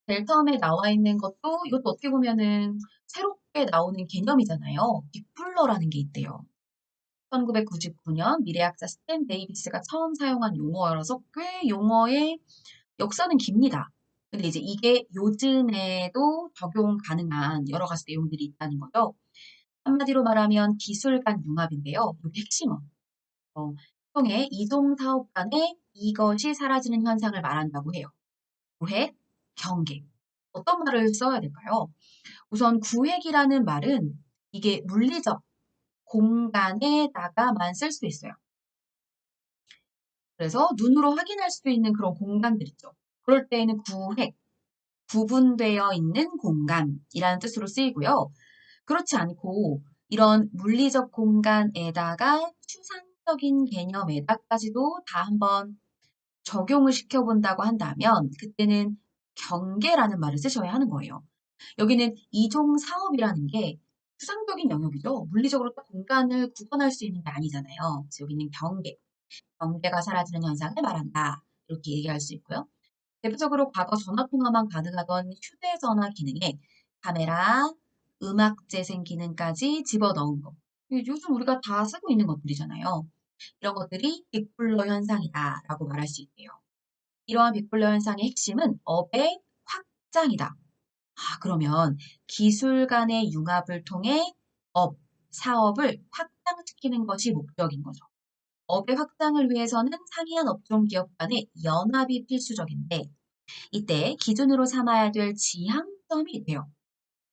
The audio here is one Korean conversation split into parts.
제일 처음에 나와 있는 것도 이것도 어떻게 보면은 새롭게 나오는 개념이잖아요. 빅블러라는 게 있대요. 1999년 미래학자 스탠 데이비스가 처음 사용한 용어라서 꽤 용어의 역사는 깁니다. 근데 이제 이게 요즘에도 적용 가능한 여러 가지 내용들이 있다는 거죠. 한마디로 말하면 기술 간 융합인데요. 이게 핵심은 통해 이종 사업 간에 이것이 사라지는 현상을 말한다고 해요. 구획, 경계. 어떤 말을 써야 될까요? 우선 구획이라는 말은 이게 물리적 공간에다가만 쓸 수 있어요. 그래서 눈으로 확인할 수 있는 그런 공간들 있죠. 그럴 때에는 구획, 구분되어 있는 공간이라는 뜻으로 쓰이고요. 그렇지 않고 이런 물리적 공간에다가 추상적인 개념에다까지도 다 한번 적용을 시켜본다고 한다면 그때는 경계라는 말을 쓰셔야 하는 거예요. 여기는 이종 사업이라는 게 추상적인 영역이죠. 물리적으로 딱 공간을 구분할 수 있는 게 아니잖아요. 그래서 여기는 경계, 경계가 사라지는 현상을 말한다. 이렇게 얘기할 수 있고요. 대표적으로 과거 전화통화만 가능하던 휴대전화 기능에 카메라, 음악 재생 기능까지 집어넣은 거. 요즘 우리가 다 쓰고 있는 것들이잖아요. 이런 것들이 빅블러 현상이다라고 말할 수 있대요. 이러한 빅블러 현상의 핵심은 업의 확장이다. 그러면 기술 간의 융합을 통해 업, 사업을 확장시키는 것이 목적인 거죠. 업의 확장을 위해서는 상이한 업종 기업 간의 연합이 필수적인데 이때 기준으로 삼아야 될 지향점이 있대요.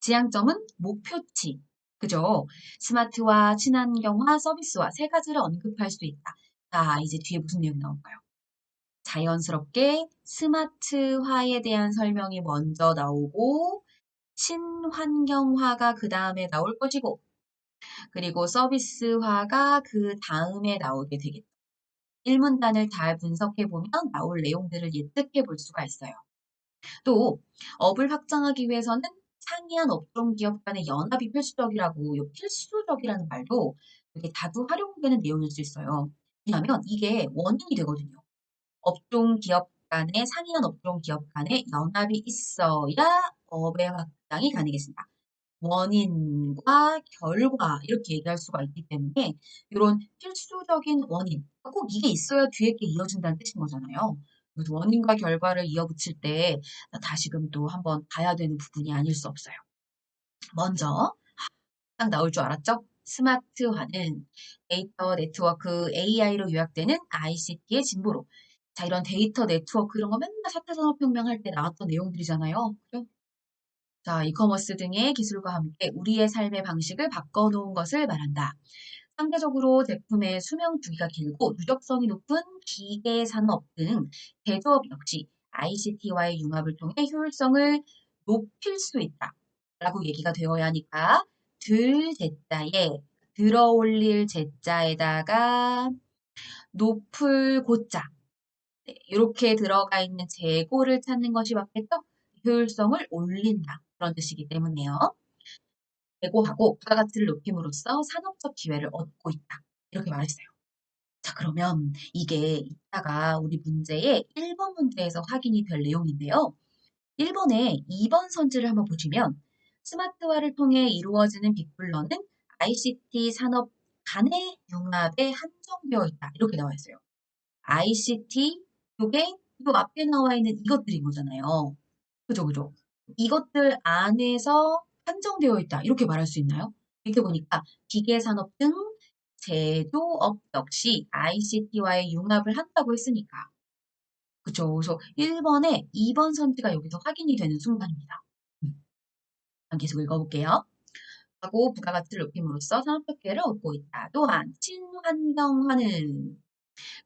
지향점은 목표치. 그죠? 스마트화, 친환경화, 서비스화 세 가지를 언급할 수 있다. 자, 이제 뒤에 무슨 내용이 나올까요? 자연스럽게 스마트화에 대한 설명이 먼저 나오고 친환경화가 그 다음에 나올 것이고 그리고 서비스화가 그 다음에 나오게 되겠죠. 1문단을 잘 분석해 보면 나올 내용들을 예측해 볼 수가 있어요. 또 업을 확장하기 위해서는 상이한 업종 기업 간의 연합이 필수적이라고 요 필수적이라는 말도 이게 자주 활용되는 내용일 수 있어요. 왜냐하면 이게 원인이 되거든요. 업종 기업 간의 상이한 업종 기업 간의 연합이 있어야 업의 확장이 가능해진다. 원인과 결과 이렇게 얘기할 수가 있기 때문에 이런 필수적인 원인 꼭 이게 있어야 뒤에 게 이어진다는 뜻인 거잖아요. 그래서 원인과 결과를 이어붙일 때 다시금 또 한번 봐야 되는 부분이 아닐 수 없어요. 먼저 딱 나올 줄 알았죠? 스마트화는 데이터 네트워크 AI로 요약되는 ICT의 진보로. 자, 이런 데이터 네트워크 이런 거 맨날 4차 산업혁명 할 때 나왔던 내용들이잖아요. 그죠? 자, 이커머스 등의 기술과 함께 우리의 삶의 방식을 바꿔놓은 것을 말한다. 상대적으로 제품의 수명 주기가 길고 누적성이 높은 기계 산업 등 제조업 역시 ICT와의 융합을 통해 효율성을 높일 수 있다. 라고 얘기가 되어야 하니까 들 제자에 들어올릴 제자에다가 높을 고자 이렇게 들어가 있는 재고를 찾는 것이 맞겠죠? 효율성을 올린다. 그런 뜻이기 때문에요. 재고하고 부가가치를 높임으로써 산업적 기회를 얻고 있다. 이렇게 말했어요. 자, 그러면 이게 이따가 우리 문제의 1번 문제에서 확인이 될 내용인데요. 1번의 2번 선지를 한번 보시면 스마트화를 통해 이루어지는 빅블러는 ICT 산업 간의 융합에 한정되어 있다. 이렇게 나와 있어요. ICT, 요게 요 앞에 나와 있는 이것들인 거잖아요. 그죠, 그죠? 이것들 안에서 한정되어 있다. 이렇게 말할 수 있나요? 이렇게 보니까 기계산업 등 제조업 역시 ICT와의 융합을 한다고 했으니까. 그쵸. 그래서 1번에 2번 선지가 여기서 확인이 되는 순간입니다. 계속 읽어볼게요. 하고 부가가치를 높임으로써 산업적 기회를 얻고 있다. 또한 친환경화는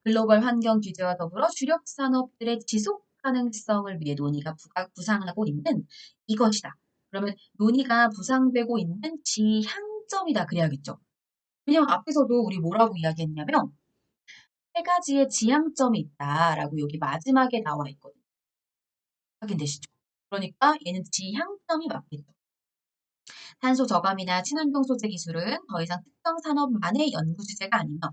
글로벌 환경 규제와 더불어 주력 산업들의 지속 가능성을 위해 논의가 부상하고 있는 이것이다. 그러면 논의가 부상되고 있는 지향점이다. 그래야겠죠. 왜냐면 앞에서도 우리 뭐라고 이야기했냐면 세 가지의 지향점이 있다라고 여기 마지막에 나와 있거든요. 확인되시죠? 그러니까 얘는 지향점이 맞겠죠. 탄소 저감이나 친환경 소재 기술은 더 이상 특정 산업만의 연구 주제가 아니며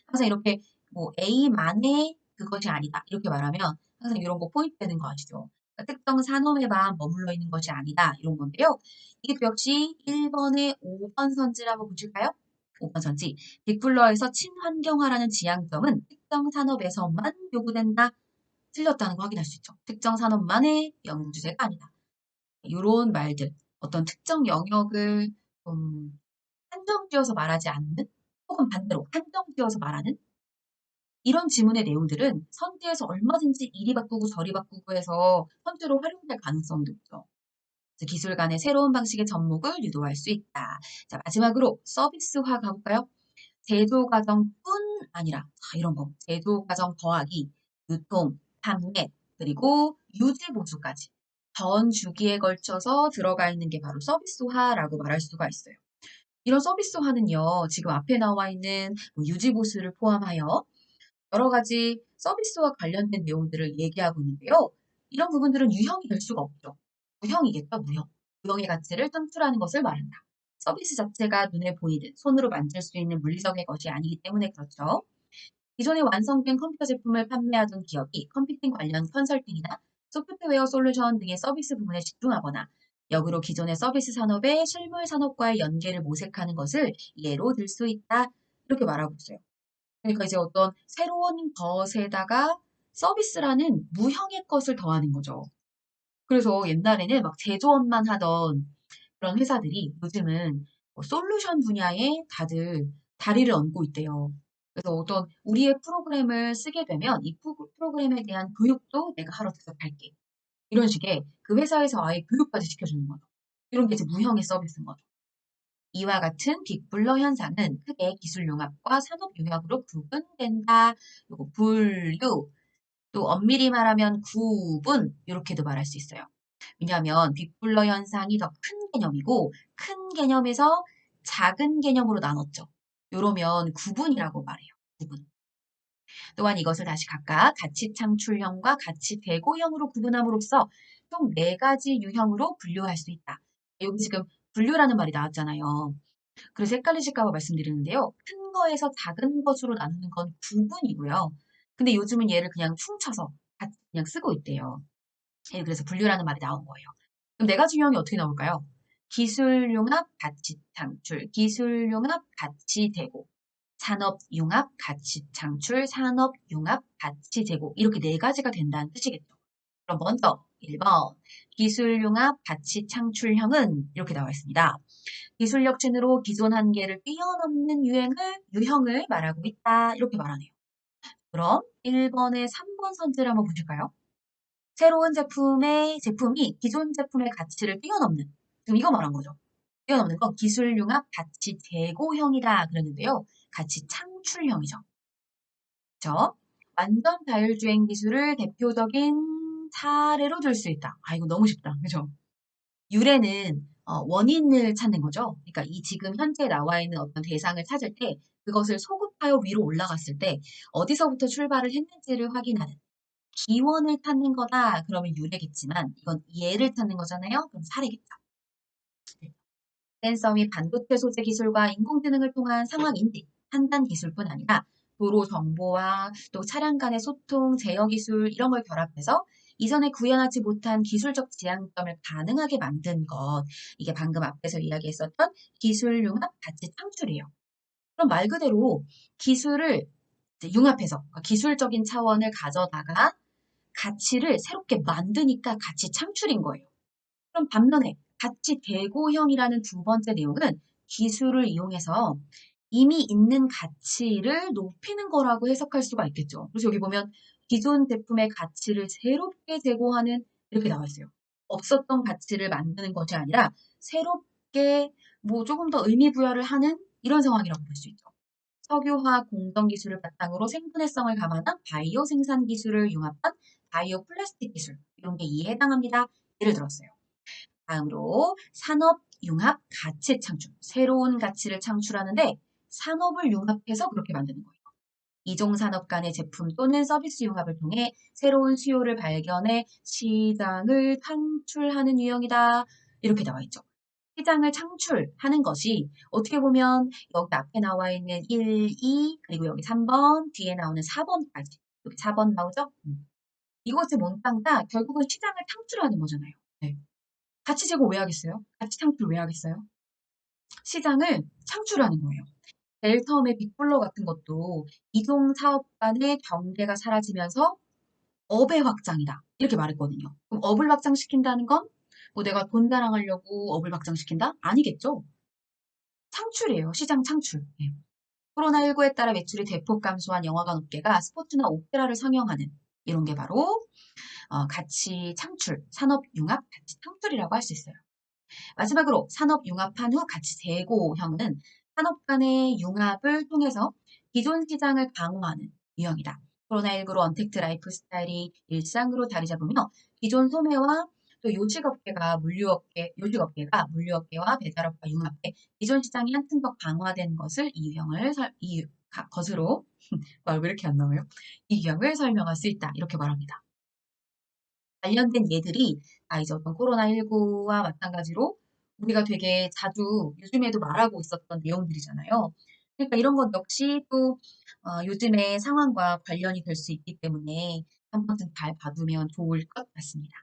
항상 이렇게 뭐 A만의 그것이 아니다. 이렇게 말하면 항상 이런 거 포인트되는 거 아시죠? 특정 산업에만 머물러 있는 것이 아니다. 이런 건데요. 이게 또 역시 1번의 5번 선지를 한번 보실까요? 5번 선지. 빅블러에서 친환경화라는 지향점은 특정 산업에서만 요구된다. 틀렸다는 거 확인할 수 있죠. 특정 산업만의 연구 주제가 아니다. 이런 말들, 어떤 특정 영역을 좀 한정지어서 말하지 않는, 혹은 반대로 한정지어서 말하는 이런 지문의 내용들은 선지에서 얼마든지 이리 바꾸고 저리 바꾸고 해서 선지로 활용될 가능성이 높죠. 그래서 기술 간의 새로운 방식의 접목을 유도할 수 있다. 자, 마지막으로 서비스화 가볼까요? 제조 과정뿐 아니라 이런 거 제조 과정 더하기 유통, 판매, 그리고 유지 보수까지 전 주기에 걸쳐서 들어가 있는 게 바로 서비스화라고 말할 수가 있어요. 이런 서비스화는요, 지금 앞에 나와 있는 뭐 유지 보수를 포함하여 여러 가지 서비스와 관련된 내용들을 얘기하고 있는데요. 이런 부분들은 유형이 될 수가 없죠. 무형이겠죠, 무형. 무형의 가치를 창출하는 것을 말한다. 서비스 자체가 눈에 보이는, 손으로 만질 수 있는 물리적인 것이 아니기 때문에 그렇죠. 기존에 완성된 컴퓨터 제품을 판매하던 기업이 컴퓨팅 관련 컨설팅이나 소프트웨어 솔루션 등의 서비스 부분에 집중하거나 역으로 기존의 서비스 산업의 실물 산업과의 연계를 모색하는 것을 예로 들 수 있다. 이렇게 말하고 있어요. 그러니까 이제 어떤 새로운 것에다가 서비스라는 무형의 것을 더하는 거죠. 그래서 옛날에는 막 제조업만 하던 그런 회사들이 요즘은 뭐 솔루션 분야에 다들 다리를 얹고 있대요. 그래서 어떤 우리의 프로그램을 쓰게 되면 이 프로그램에 대한 교육도 내가 하러 대접할게. 이런 식의 그 회사에서 아예 교육까지 시켜주는 거죠. 이런 게 이제 무형의 서비스인 거죠. 이와 같은 빅블러 현상은 크게 기술 융합과 산업 융합으로 구분된다. 요거 분류, 또 엄밀히 말하면 구분 이렇게도 말할 수 있어요. 왜냐하면 빅블러 현상이 더 큰 개념이고 큰 개념에서 작은 개념으로 나눴죠. 요러면 구분이라고 말해요. 구분. 또한 이것을 다시 각각 가치 창출형과 가치 대고형으로 구분함으로써 총 4가지 유형으로 분류할 수 있다. 여기 지금 분류라는 말이 나왔잖아요. 그래서 헷갈리실까 봐 말씀드리는데요. 큰 거에서 작은 것으로 나누는 건 구분이고요. 근데 요즘은 얘를 그냥 퉁쳐서 같이 그냥 쓰고 있대요. 예, 그래서 분류라는 말이 나온 거예요. 그럼 4가지 유형이 어떻게 나올까요? 기술융합, 가치 창출, 기술융합, 가치 대고, 산업융합, 가치 창출, 산업융합, 가치 제고 이렇게 4가지가 된다는 뜻이겠죠. 그럼 먼저 1번 기술융합, 가치 창출형은 이렇게 나와 있습니다. 기술 혁신으로 기존 한계를 뛰어넘는 유형을 말하고 있다. 이렇게 말하네요. 그럼 1번의 3번 선지를 한번 보실까요? 새로운 제품이 기존 제품의 가치를 뛰어넘는, 지금 이거 말한 거죠. 뛰어넘는 건 기술융합 가치 제고형이다. 그랬는데요. 가치 창출형이죠. 그렇죠? 완전 자율주행 기술을 대표적인 사례로 들 수 있다. 아, 이거 너무 쉽다. 그죠? 유래는 원인을 찾는 거죠. 그러니까 이 지금 현재 나와 있는 어떤 대상을 찾을 때 그것을 소급하여 위로 올라갔을 때 어디서부터 출발을 했는지를 확인하는 기원을 찾는 거다. 그러면 유래겠지만 이건 예를 찾는 거잖아요. 그럼 사례겠죠. 센서 및 반도체 소재 기술과 인공지능을 통한 상황 인지, 판단 기술뿐 아니라 도로 정보와 또 차량 간의 소통, 제어 기술 이런 걸 결합해서 이전에 구현하지 못한 기술적 지향점을 가능하게 만든 것. 이게 방금 앞에서 이야기했었던 기술 융합 가치 창출이에요. 그럼 말 그대로 기술을 이제 융합해서 그러니까 기술적인 차원을 가져다가 가치를 새롭게 만드니까 가치 창출인 거예요. 그럼 반면에 가치 대고형이라는 두 번째 내용은 기술을 이용해서 이미 있는 가치를 높이는 거라고 해석할 수가 있겠죠. 그래서 여기 보면 기존 제품의 가치를 새롭게 제고하는 이렇게 나와 있어요. 없었던 가치를 만드는 것이 아니라 새롭게 뭐 조금 더 의미 부여를 하는 이런 상황이라고 볼 수 있죠. 석유화학 공정 기술을 바탕으로 생분해성을 감안한 바이오 생산 기술을 융합한 바이오 플라스틱 기술 이런 게 이에 해당합니다. 예를 들었어요. 다음으로 산업 융합 가치 창출. 새로운 가치를 창출하는데 산업을 융합해서 그렇게 만드는 거예요. 이종 산업 간의 제품 또는 서비스 융합을 통해 새로운 수요를 발견해 시장을 창출하는 유형이다. 이렇게 나와 있죠. 시장을 창출하는 것이 어떻게 보면 여기 앞에 나와 있는 1, 2, 그리고 여기 3번, 뒤에 나오는 4번까지. 여기 4번 나오죠? 이것을 몽땅 다 결국은 시장을 창출하는 거잖아요. 네. 가치 제고 왜 하겠어요? 가치 창출 왜 하겠어요? 시장을 창출하는 거예요. 델텀의 빅블러 같은 것도 이종 사업 간의 경계가 사라지면서 업의 확장이다. 이렇게 말했거든요. 그럼 업을 확장시킨다는 건 뭐 내가 돈 자랑하려고 업을 확장시킨다? 아니겠죠. 창출이에요. 시장 창출. 예. 코로나19에 따라 매출이 대폭 감소한 영화관 업계가 스포츠나 오페라를 상영하는 이런 게 바로 가치 창출, 산업 융합 가치 창출이라고 할 수 있어요. 마지막으로 산업 융합한 후 가치 재고형은 산업 간의 융합을 통해서 기존 시장을 강화하는 유형이다. 코로나19로 언택트 라이프 스타일이 일상으로 자리 잡으며 기존 소매와 또 요식업계가 물류업계와 배달업과 융합해 기존 시장이 한층 더 강화된 것을 것으로 왜 이렇게 안 나와요? 이 유형을 설명할 수 있다. 이렇게 말합니다. 관련된 예들이 이제 어떤 코로나19와 마찬가지로 우리가 되게 자주 요즘에도 말하고 있었던 내용들이잖아요. 그러니까 이런 것 역시 또 요즘의 상황과 관련이 될 수 있기 때문에 한 번쯤 잘 봐두면 좋을 것 같습니다.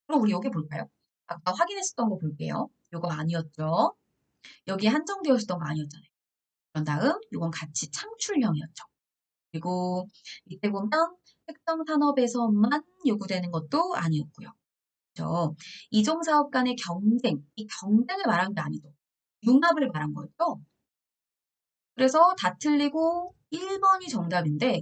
그럼 우리 여기 볼까요? 아까 확인했었던 거 볼게요. 요거 아니었죠? 여기에 한정되어 있었던 거 아니었잖아요. 그런 다음 요건 가치 창출형이었죠. 그리고 밑에 보면 특정 산업에서만 요구되는 것도 아니었고요. 그죠? 이종 사업 간의 경쟁, 이 경쟁을 말한 게 아니죠. 융합을 말한 거였죠. 그래서 다 틀리고 1번이 정답인데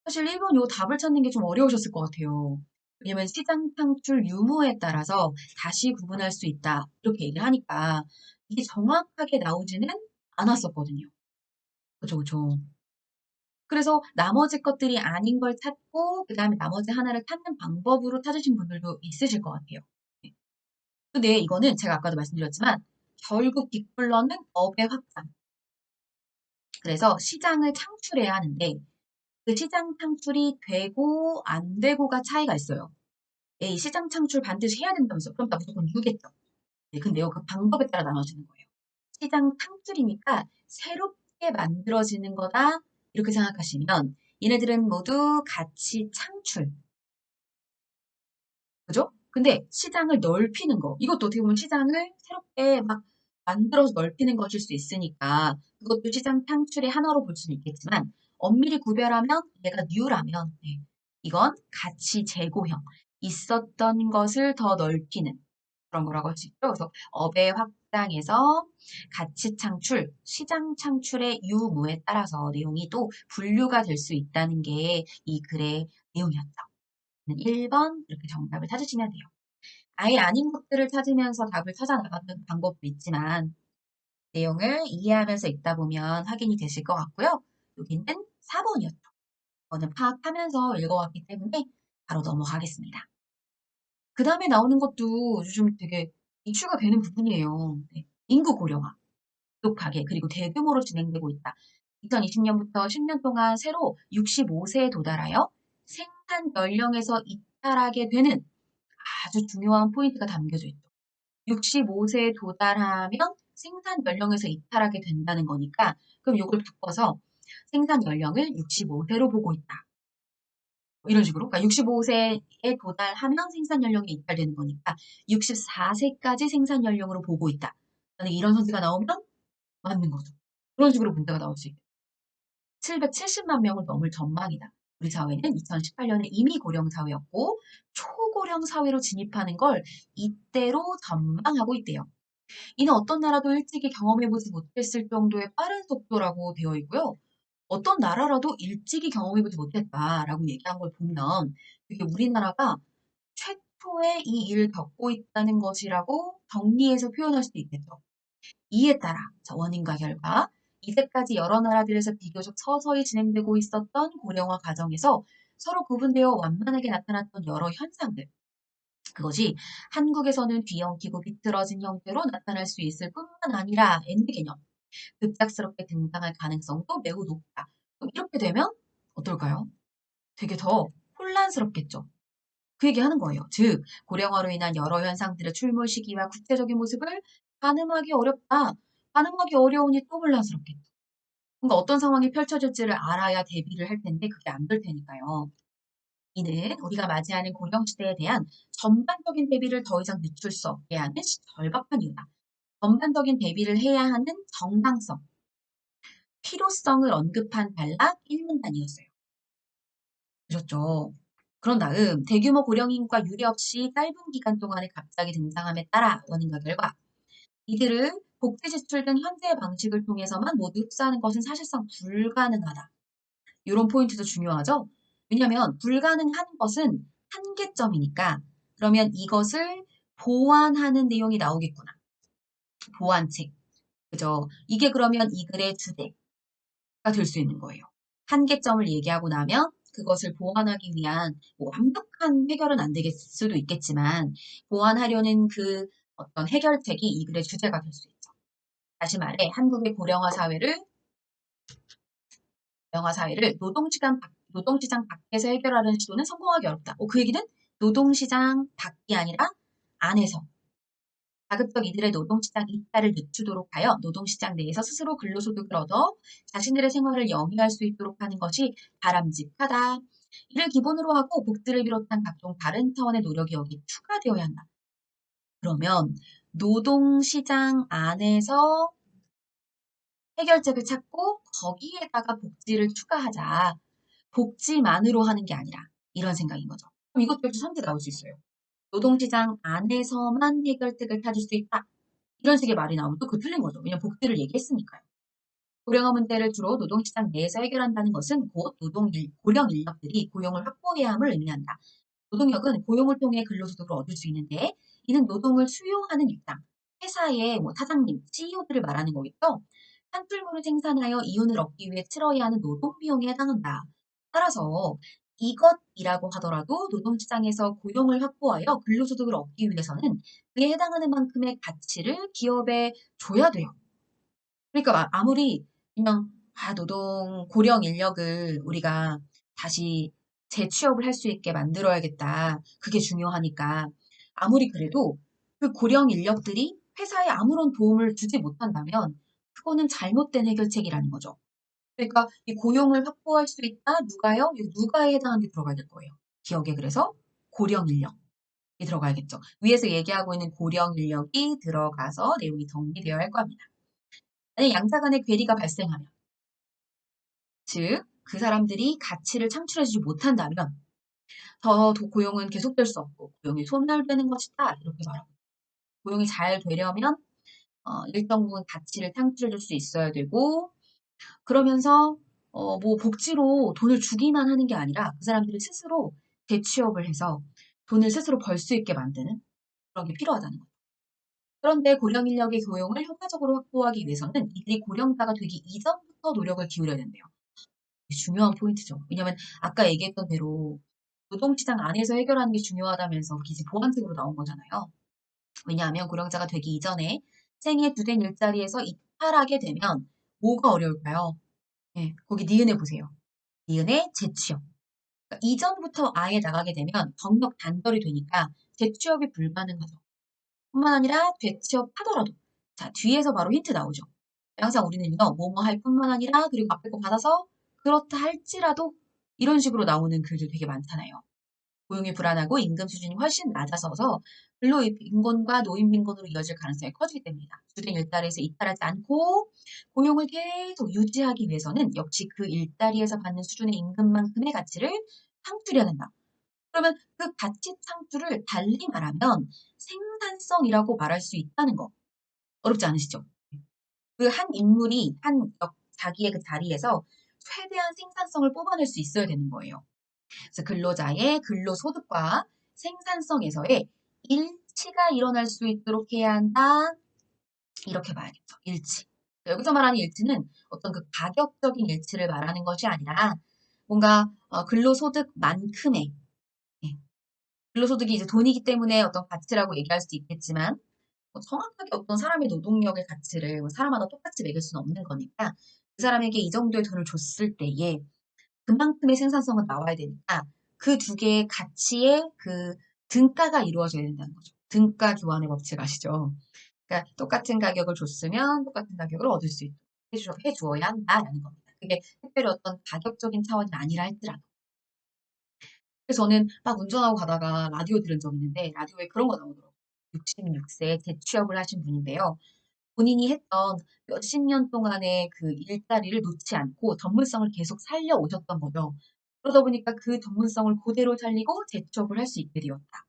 사실 1번 요 답을 찾는 게 좀 어려우셨을 것 같아요. 왜냐면 시장 창출 유무에 따라서 다시 구분할 수 있다. 이렇게 얘기를 하니까 이게 정확하게 나오지는 않았었거든요. 그죠, 그죠. 그래서 나머지 것들이 아닌 걸 찾고 그다음에 나머지 하나를 찾는 방법으로 찾으신 분들도 있으실 것 같아요. 네. 근데 이거는 제가 아까도 말씀드렸지만 결국 빅블러는 업의 확장. 그래서 시장을 창출해야 하는데 그 시장 창출이 되고 안 되고가 차이가 있어요. 에이, 시장 창출 반드시 해야 된다면서. 그럼 나 무조건 유겠죠. 네, 근데요, 그 방법에 따라 나눠지는 거예요. 시장 창출이니까 새롭게 만들어지는 거다. 이렇게 생각하시면 얘네들은 모두 가치 창출. 그죠? 근데 시장을 넓히는 거, 이것도 어떻게 보면 시장을 새롭게 막 만들어서 넓히는 것일 수 있으니까 그것도 시장 창출의 하나로 볼 수는 있겠지만 엄밀히 구별하면 얘가 뉴라면 이건 가치 제고형, 있었던 것을 더 넓히는 그런 거라고 할 수 있죠. 그래서 업의 확장에서 가치 창출, 시장 창출의 유무에 따라서 내용이 또 분류가 될 수 있다는 게 이 글의 내용이었죠. 1번 이렇게 정답을 찾으시면 돼요. 아예 아닌 것들을 찾으면서 답을 찾아 나가는 방법도 있지만 내용을 이해하면서 읽다 보면 확인이 되실 것 같고요. 여기는 4번이었죠. 저는 파악하면서 읽어왔기 때문에 바로 넘어가겠습니다. 그 다음에 나오는 것도 요즘 되게 이슈가 되는 부분이에요. 네. 인구 고령화, 급하게 그리고 대규모로 진행되고 있다. 2020년부터 10년 동안 새로 65세에 도달하여 생산 연령에서 이탈하게 되는 아주 중요한 포인트가 담겨져 있죠. 65세에 도달하면 생산 연령에서 이탈하게 된다는 거니까 그럼 이걸 바꿔서 생산 연령을 65세로 보고 있다. 뭐 이런 식으로. 그러니까 65세에 도달하면 생산 연령이 이탈되는 거니까 64세까지 생산 연령으로 보고 있다. 만약 이런 선지가 나오면 맞는 거죠. 그런 식으로 문제가 나올 수 있고 770만 명을 넘을 전망이다. 우리 사회는 2018년에 이미 고령 사회였고 초고령 사회로 진입하는 걸 이때로 전망하고 있대요. 이는 어떤 나라도 일찍이 경험해보지 못했을 정도의 빠른 속도라고 되어 있고요. 어떤 나라라도 일찍이 경험해보지 못했다라고 얘기한 걸 보면 이게 우리나라가 최초의 이 일을 겪고 있다는 것이라고 정리해서 표현할 수도 있겠죠. 이에 따라 원인과 결과, 이제까지 여러 나라들에서 비교적 서서히 진행되고 있었던 고령화 과정에서 서로 구분되어 완만하게 나타났던 여러 현상들, 그것이 한국에서는 뒤엉키고 비틀어진 형태로 나타날 수 있을 뿐만 아니라 엔드 개념, 급작스럽게 등장할 가능성도 매우 높다. 그럼 이렇게 되면 어떨까요? 되게 더 혼란스럽겠죠. 그 얘기하는 거예요. 즉, 고령화로 인한 여러 현상들의 출몰 시기와 구체적인 모습을 가늠하기 어렵다. 가늠하기 어려우니 또 혼란스럽겠죠. 뭔가 어떤 상황이 펼쳐질지를 알아야 대비를 할 텐데 그게 안 될 테니까요. 이는 우리가 맞이하는 고령시대에 대한 전반적인 대비를 더 이상 늦출 수 없게 하는 절박한 이유다. 전반적인 대비를 해야 하는 정당성, 필요성을 언급한 단락 1문단이었어요. 그렇죠. 그런 다음 대규모 고령인구가 유례 없이 짧은 기간 동안에 갑자기 등장함에 따라 원인과 결과 이들을 복지 지출 등 현재의 방식을 통해서만 모두 흡수하는 것은 사실상 불가능하다. 이런 포인트도 중요하죠. 왜냐하면 불가능한 것은 한계점이니까 그러면 이것을 보완하는 내용이 나오겠구나. 보완책. 그죠? 이게 그러면 이 글의 주제가 될 수 있는 거예요. 한계점을 얘기하고 나면 그것을 보완하기 위한 뭐 완벽한 해결은 안 되겠을 수도 있겠지만 보완하려는 그 어떤 해결책이 이 글의 주제가 될 수 있죠. 다시 말해 한국의 고령화 사회를 노동시장 밖에서 해결하려는 시도는 성공하기 어렵다. 그 얘기는 노동시장 밖이 아니라 안에서 가급적 이들의 노동시장 이탈을 늦추도록 하여 노동시장 내에서 스스로 근로소득을 얻어 자신들의 생활을 영위할 수 있도록 하는 것이 바람직하다. 이를 기본으로 하고 복지를 비롯한 각종 다른 차원의 노력이 여기 추가되어야 한다. 그러면 노동시장 안에서 해결책을 찾고 거기에다가 복지를 추가하자. 복지만으로 하는 게 아니라 이런 생각인 거죠. 그럼 이것도 역시 선제 나올 수 있어요. 노동시장 안에서만 해결책을 찾을 수 있다. 이런 식의 말이 나오면 또 그 틀린 거죠. 왜냐면 복지를 얘기했으니까요. 고령화 문제를 주로 노동시장 내에서 해결한다는 것은 곧 고령 인력들이 고용을 확보해야 함을 의미한다. 노동력은 고용을 통해 근로소득을 얻을 수 있는데 이는 노동을 수요하는 입장, 회사의 뭐 사장님, CEO들을 말하는 거겠죠. 산출물을 생산하여 이윤을 얻기 위해 치러야 하는 노동 비용에 해당한다. 따라서 이것이라고 하더라도 노동시장에서 고용을 확보하여 근로소득을 얻기 위해서는 그에 해당하는 만큼의 가치를 기업에 줘야 돼요. 그러니까 아무리 그냥 고령 인력을 우리가 다시 재취업을 할 수 있게 만들어야겠다. 그게 중요하니까. 아무리 그래도 그 고령 인력들이 회사에 아무런 도움을 주지 못한다면 그거는 잘못된 해결책이라는 거죠. 그러니까 이 고용을 확보할 수 있다. 누가요? 이 누가에 해당하는 게 들어가야 될 거예요. 기억에 그래서 고령 인력이 들어가야겠죠. 위에서 얘기하고 있는 고령 인력이 들어가서 내용이 정리되어야 할 겁니다. 만약 양자 간의 괴리가 발생하면, 즉, 그 사람들이 가치를 창출해주지 못한다면, 고용은 계속될 수 없고, 고용이 소멸되는 것이다. 이렇게 말하고. 고용이 잘 되려면, 일정 부분 가치를 창출해줄 수 있어야 되고, 그러면서, 뭐, 복지로 돈을 주기만 하는 게 아니라, 그 사람들이 스스로 재취업을 해서 돈을 스스로 벌 수 있게 만드는 그런 게 필요하다는 거죠. 그런데 고령 인력의 고용을 효과적으로 확보하기 위해서는 이들이 고령자가 되기 이전부터 노력을 기울여야 된대요. 중요한 포인트죠. 왜냐면 아까 얘기했던 대로 노동시장 안에서 해결하는 게 중요하다면서 기지 보완책으로 나온 거잖아요. 왜냐하면 고령자가 되기 이전에 생애 주된 일자리에서 이탈하게 되면 뭐가 어려울까요? 네, 거기 니은에 보세요. 니은에 재취업. 그러니까 이전부터 아예 나가게 되면 경력 단절이 되니까 재취업이 불가능하죠. 뿐만 아니라 재취업하더라도 자 뒤에서 바로 힌트 나오죠. 항상 우리는요 뭐뭐 할 뿐만 아니라 그리고 앞에 거 받아서 그렇다 할지라도 이런 식으로 나오는 글들 되게 많잖아요. 고용이 불안하고 임금 수준이 훨씬 낮아서서 근로빈곤과 노인빈곤으로 이어질 가능성이 커지기 때문이다. 주된 일자리에서 이탈하지 않고 고용을 계속 유지하기 위해서는 역시 그 일자리에서 받는 수준의 임금만큼의 가치를 창출해야 된다. 그러면 그 가치 창출을 달리 말하면 생산성이라고 말할 수 있다는 거. 어렵지 않으시죠? 그 한 인물이 자기의 그 자리에서 최대한 생산성을 뽑아낼 수 있어야 되는 거예요. 그래서 근로자의 근로소득과 생산성에서의 일치가 일어날 수 있도록 해야 한다. 이렇게 봐야겠죠. 일치. 여기서 말하는 일치는 어떤 그 가격적인 일치를 말하는 것이 아니라 뭔가 근로소득만큼의 예, 근로소득이 이제 돈이기 때문에 어떤 가치라고 얘기할 수 있겠지만 정확하게 어떤 사람의 노동력의 가치를 뭐 사람마다 똑같이 매길 수는 없는 거니까 그 사람에게 이 정도의 돈을 줬을 때에 그만큼의 생산성은 나와야 되니까 그 두 개의 가치의 그 등가가 이루어져야 된다는 거죠. 등가 교환의 법칙 아시죠? 그러니까 똑같은 가격을 줬으면 똑같은 가격을 얻을 수 있도록 해주어야 한다라는 겁니다. 그게 특별히 어떤 가격적인 차원이 아니라 할지라도. 그래서 저는 막 운전하고 가다가 라디오 들은 적이 있는데 라디오에 그런 거 나오더라고요. 66세 재취업을 하신 분인데요. 본인이 했던 몇십 년 동안의 그 일자리를 놓지 않고 전문성을 계속 살려오셨던 거죠. 그러다 보니까 그 전문성을 그대로 살리고 재취업을 할 수 있게 되었다.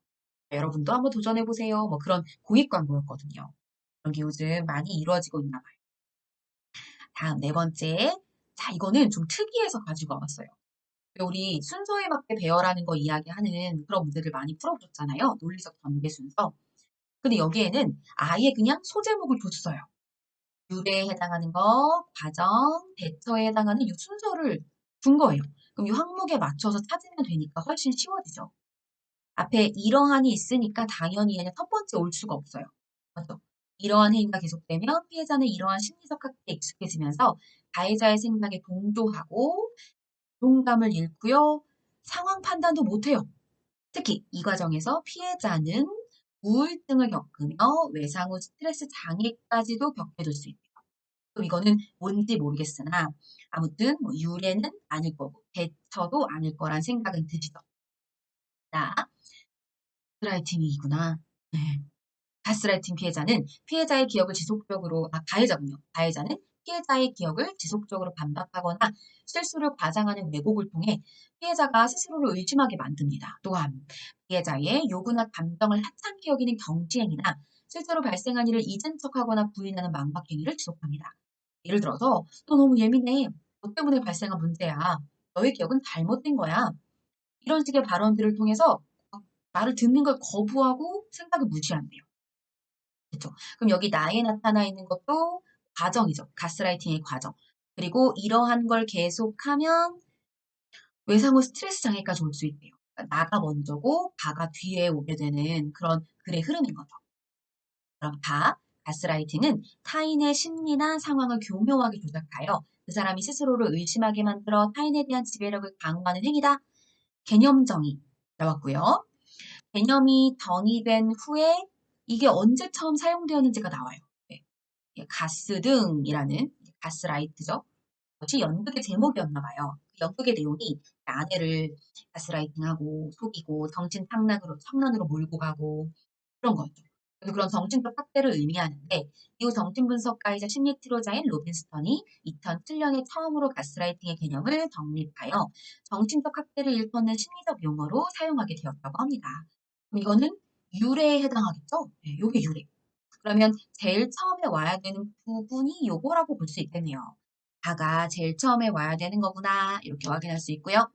여러분도 한번 도전해보세요. 뭐 그런 공익 광고였거든요. 그런 게 요즘 많이 이루어지고 있나 봐요. 다음 네 번째. 자, 이거는 좀 특이해서 가지고 와봤어요. 우리 순서에 맞게 배열하는 거 이야기하는 그런 문제들 많이 풀어보셨잖아요. 논리적 전개 순서. 근데 여기에는 아예 그냥 소제목을 줬어요. 유래에 해당하는 거, 과정, 대처에 해당하는 이 순서를 준 거예요. 그럼 이 항목에 맞춰서 찾으면 되니까 훨씬 쉬워지죠. 앞에 이러한이 있으니까 당연히 그냥 첫 번째 올 수가 없어요. 맞죠? 이러한 행위가 계속되면 피해자는 이러한 심리적 학대에 익숙해지면서 가해자의 생각에 동조하고 공감을 잃고요. 상황 판단도 못해요. 특히 이 과정에서 피해자는 우울증을 겪으며 외상 후 스트레스 장애까지도 겪게 될 수 있대요. 그럼 이거는 뭔지 모르겠으나 아무튼 뭐 유래는 아닐 거고 대처도 아닐 거란 생각은 드시죠. 자, 가스라이팅이구나. 네. 가스라이팅 피해자는 피해자의 기억을 지속적으로, 가해자군요. 가해자는 피해자의 기억을 지속적으로 반박하거나 실수를 과장하는 왜곡을 통해 피해자가 스스로를 의심하게 만듭니다. 또한 피해자의 요구나 감정을 하찮게 여기는 경지행위나 실제로 발생한 일을 잊은 척하거나 부인하는 망박행위를 지속합니다. 예를 들어서 너 너무 예민해. 너 때문에 발생한 문제야. 너의 기억은 잘못된 거야. 이런 식의 발언들을 통해서 말을 듣는 걸 거부하고 생각을 무시한대요. 그렇죠. 그럼 여기 나에 나타나 있는 것도 과정이죠. 가스라이팅의 과정. 그리고 이러한 걸 계속하면 외상 후 스트레스 장애까지 올 수 있대요. 그러니까 나가 먼저고 가가 뒤에 오게 되는 그런 글의 흐름인 거죠. 그럼 가스라이팅은 타인의 심리나 상황을 교묘하게 조작하여 그 사람이 스스로를 의심하게 만들어 타인에 대한 지배력을 강화하는 행위다. 개념 정의 나왔고요. 개념이 정의된 후에 이게 언제 처음 사용되었는지가 나와요. 네. 가스 등이라는 가스라이트죠. 그것이 연극의 제목이었나 봐요. 그 연극의 내용이 아내를 가스라이팅하고 속이고 정신 착란으로 몰고 가고 그런 거죠. 그래서 그런 정신적 학대를 의미하는데 이후 정신분석가이자 심리치료자인 로빈스턴이 2007년에 처음으로 가스라이팅의 개념을 정립하여 정신적 학대를 일컫는 심리적 용어로 사용하게 되었다고 합니다. 그럼 이거는 유래에 해당하겠죠? 네, 이게 유래. 그러면 제일 처음에 와야 되는 부분이 요거라고 볼 수 있겠네요. 다가 제일 처음에 와야 되는 거구나 이렇게 확인할 수 있고요.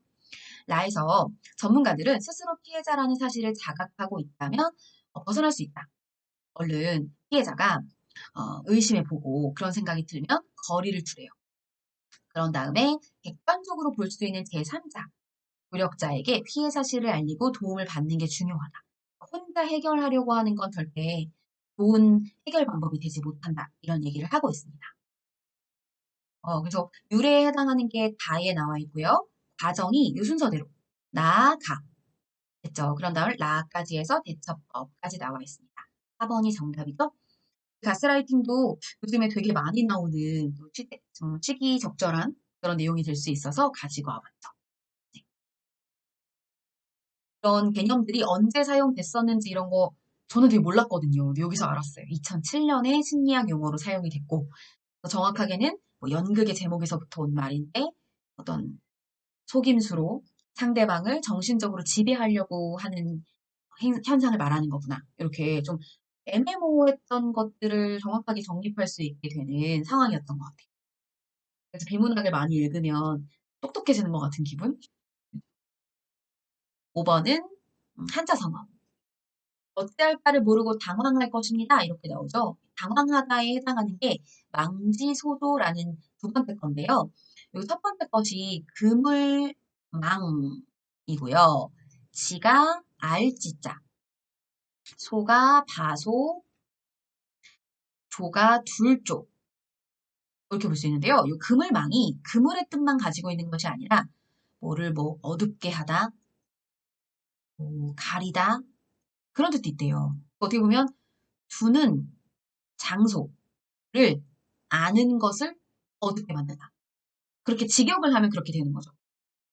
라에서 전문가들은 스스로 피해자라는 사실을 자각하고 있다면 벗어날 수 있다. 얼른 피해자가 의심해보고 그런 생각이 들면 거리를 두래요. 그런 다음에 객관적으로 볼 수 있는 제3자, 조력자에게 피해 사실을 알리고 도움을 받는 게 중요하다. 혼자 해결하려고 하는 건 절대 좋은 해결 방법이 되지 못한다. 이런 얘기를 하고 있습니다. 그래서 유래에 해당하는 게 다에 나와 있고요. 과정이 요 순서대로 나, 가 됐죠. 그런 다음 라까지 해서 대처법까지 나와 있습니다. 4번이 정답이죠. 가스라이팅도 요즘에 되게 많이 나오는 좀 시기적절한 그런 내용이 될 수 있어서 가지고 와봤죠. 네. 이런 개념들이 언제 사용됐었는지 이런 거 저는 되게 몰랐거든요. 근데 여기서 알았어요. 2007년에 심리학 용어로 사용이 됐고 정확하게는 뭐 연극의 제목에서부터 온 말인데 어떤 속임수로 상대방을 정신적으로 지배하려고 하는 현상을 말하는 거구나. 이렇게 좀 애매모호했던 것들을 정확하게 정립할 수 있게 되는 상황이었던 것 같아요. 그래서 비문학을 많이 읽으면 똑똑해지는 것 같은 기분? 5번은 한자 성어. 어찌할까를 모르고 당황할 것입니다. 이렇게 나오죠. 당황하다에 해당하는 게 망지소도라는 두 번째 건데요. 여기 첫 번째 것이 그물망이고요. 지가 알지자, 소가 바소, 조가 둘조 이렇게 볼 수 있는데요. 이 그물망이 그물의 뜻만 가지고 있는 것이 아니라 뭐를 뭐 어둡게 하다, 뭐 가리다 그런 뜻도 있대요. 어떻게 보면 두는 장소를 아는 것을 어둡게 만들다. 그렇게 직역을 하면 그렇게 되는 거죠.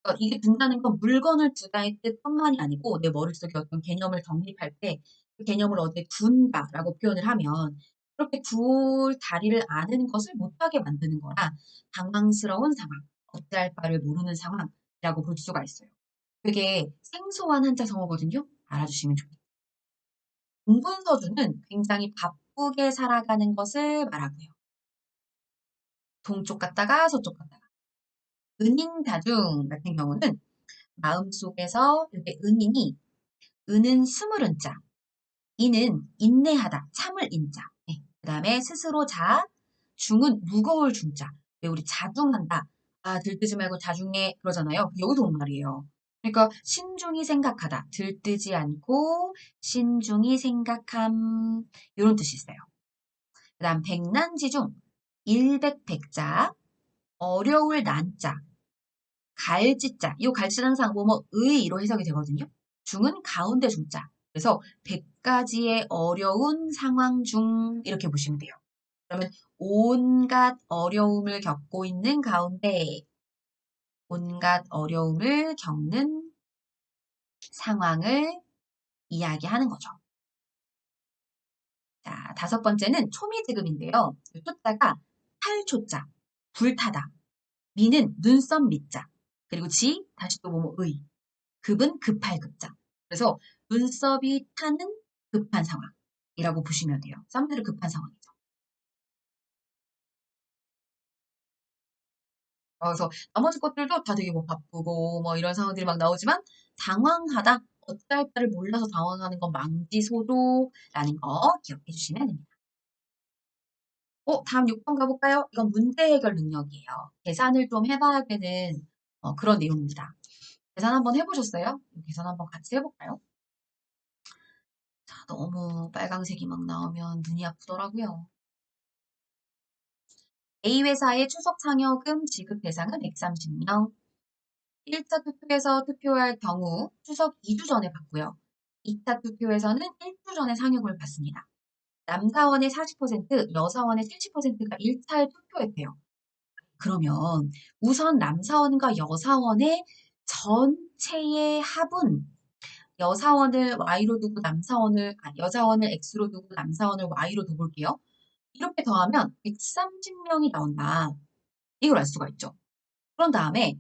그러니까 이게 둔다는 건 물건을 두다의 뜻뿐만이 아니고 내 머릿속에 어떤 개념을 정립할 때 그 개념을 어디에 둔다라고 표현을 하면 그렇게 둘 다리를 아는 것을 못하게 만드는 거라 당황스러운 상황, 어찌할 바를 모르는 상황이라고 볼 수가 있어요. 되게 생소한 한자성어거든요. 알아주시면 좋겠어요. 동분서주는 굉장히 바쁘게 살아가는 것을 말하고요. 동쪽 갔다가 서쪽 갔다가. 은인다중 같은 경우는 마음속에서 이렇게 은인이 은은 스물은 자, 인은 인내하다, 참을 인자. 네. 그 다음에 스스로 자, 중은 무거울 중자. 왜 우리 자중한다. 아, 들뜨지 말고 자중해 그러잖아요. 여기도 온 말이에요. 그러니까 신중히 생각하다. 들뜨지 않고 신중히 생각함. 이런 뜻이 있어요. 그 다음 백난지중 일백백자 어려울 난자 갈지자. 이 갈지는 항상 뭐뭐 의로 해석이 되거든요. 중은 가운데 중자. 그래서 100가지의 어려운 상황 중 이렇게 보시면 돼요. 그러면 온갖 어려움을 겪고 있는 가운데 온갖 어려움을 겪는 상황을 이야기하는 거죠. 자, 다섯 번째는 초미지급인데요. 초자가 탈초자, 불타다. 미는 눈썹 밑자. 그리고 지, 다시 또 뭐뭐 의. 급은 급할 급자. 그래서 눈썹이 타는 급한 상황이라고 보시면 돼요. 썸들은 급한 상황이죠. 그래서 나머지 것들도 다 되게 뭐 바쁘고 뭐 이런 상황들이 막 나오지만 당황하다, 어찌할 바를 몰라서 당황하는 건 망지소조라는 거 기억해 주시면 됩니다. 다음 6번 가볼까요? 이건 문제 해결 능력이에요. 계산을 좀 해봐야 되는 그런 내용입니다. 계산 한번 해보셨어요? 계산 한번 같이 해볼까요? 자, 너무 빨강색이 막 나오면 눈이 아프더라고요. A회사의 추석 상여금 지급 대상은 130명. 1차 투표에서 투표할 경우 추석 2주 전에 받고요. 2차 투표에서는 1주 전에 상여금을 받습니다. 남사원의 40%, 여사원의 70%가 1차에 투표했대요. 그러면 우선 남사원과 여사원의 전체의 합은 여사원을 Y로 두고 여사원을 X로 두고 남사원을 Y로 둬볼게요. 이렇게 더하면 130명이 나온다. 이걸 알 수가 있죠. 그런 다음에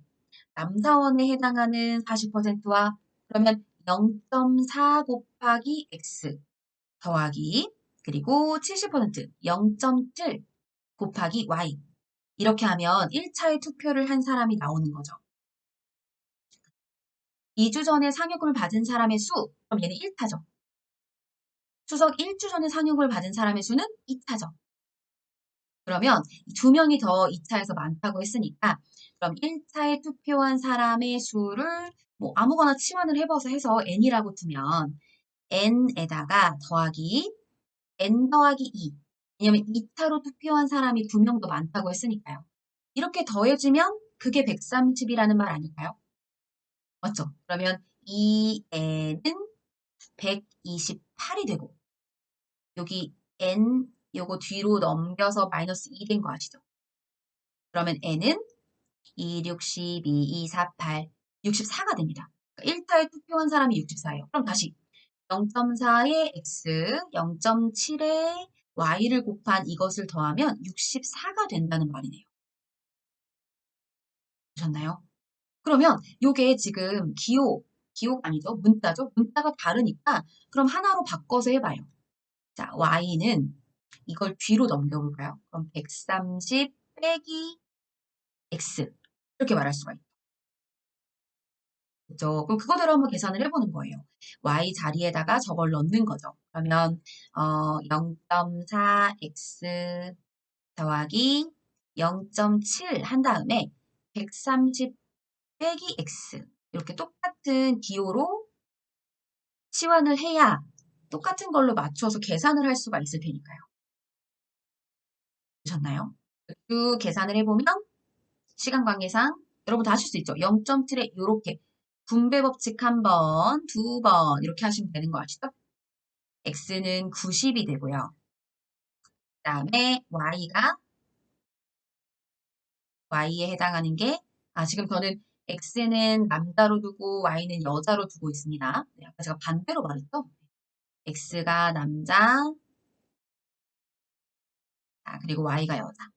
남사원에 해당하는 40%와 그러면 0.4 곱하기 X 더하기 그리고 70% 0.7 곱하기 Y 이렇게 하면 1차에 투표를 한 사람이 나오는 거죠. 2주 전에 상여금을 받은 사람의 수, 그럼 얘는 1타죠. 추석 1주 전에 상여금을 받은 사람의 수는 2타죠. 그러면 두 명이 더 2차에서 많다고 했으니까 그럼 1차에 투표한 사람의 수를 뭐 아무거나 치환을 해봐서 해서 n이라고 두면 n에다가 더하기 n 더하기 2. 왜냐면 2차로 투표한 사람이 두 명 더 많다고 했으니까요. 이렇게 더해지면 그게 130이라는 말 아닐까요? 맞죠? 그러면 이 n은 128이 되고 여기 n 요거 뒤로 넘겨서 마이너스 2 된 거 아시죠? 그러면 n은 2, 6, 12, 2, 4, 8, 64가 됩니다. 1타에 투표한 사람이 64예요. 그럼 다시 0.4에 x, 0.7에 y를 곱한 이것을 더하면 64가 된다는 말이네요. 보셨나요? 그러면 요게 지금 기호 아니죠? 문자죠? 문자가 다르니까 그럼 하나로 바꿔서 해봐요. 자, y는 이걸 뒤로 넘겨볼까요? 그럼 130 빼기 x 이렇게 말할 수가 있죠. 그죠? 그럼 그거대로 한번 계산을 해보는 거예요. y 자리에다가 저걸 넣는 거죠. 그러면 0.4x 더하기 0.7 한 다음에 130 빼기 x 이렇게 똑같은 기호로 치환을 해야 똑같은 걸로 맞춰서 계산을 할 수가 있을 테니까요. 보셨나요? 쭉 계산을 해보면 시간 관계상 여러분 다 하실 수 있죠. 0.7에 이렇게 분배 법칙 한 번, 두 번 이렇게 하시면 되는 거 아시죠? x는 90이 되고요. 그 다음에 y에 해당하는 게 지금 저는 X는 남자로 두고 Y는 여자로 두고 있습니다. 네, 아까 제가 반대로 말했죠? X가 남자, 그리고 Y가 여자.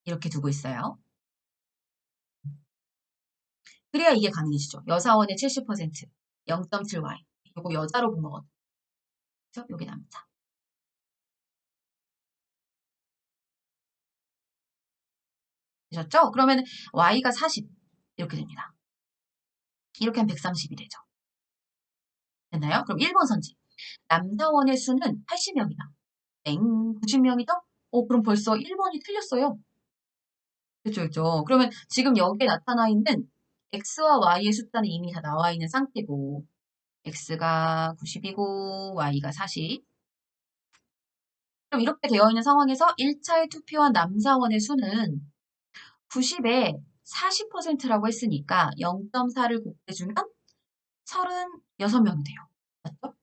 이렇게 두고 있어요. 그래야 이게 가능해지죠. 여사원의 70%, 0.7Y. 이거 여자로 본 거거든요. 그죠? 여기 남자. 되셨죠? 그러면 Y가 40 이렇게 됩니다. 이렇게 하면 130이 되죠. 됐나요? 그럼 1번 선지. 남사원의 수는 80명이다. 땡, 90명이죠? 그럼 벌써 1번이 틀렸어요. 그렇죠, 그렇죠. 그러면 지금 여기에 나타나 있는 X와 Y의 숫자는 이미 다 나와 있는 상태고, X가 90이고, Y가 40. 그럼 이렇게 되어 있는 상황에서 1차에 투표한 남사원의 수는 90에 40%라고 했으니까 0.4를 곱해주면 36명이 돼요. 맞죠?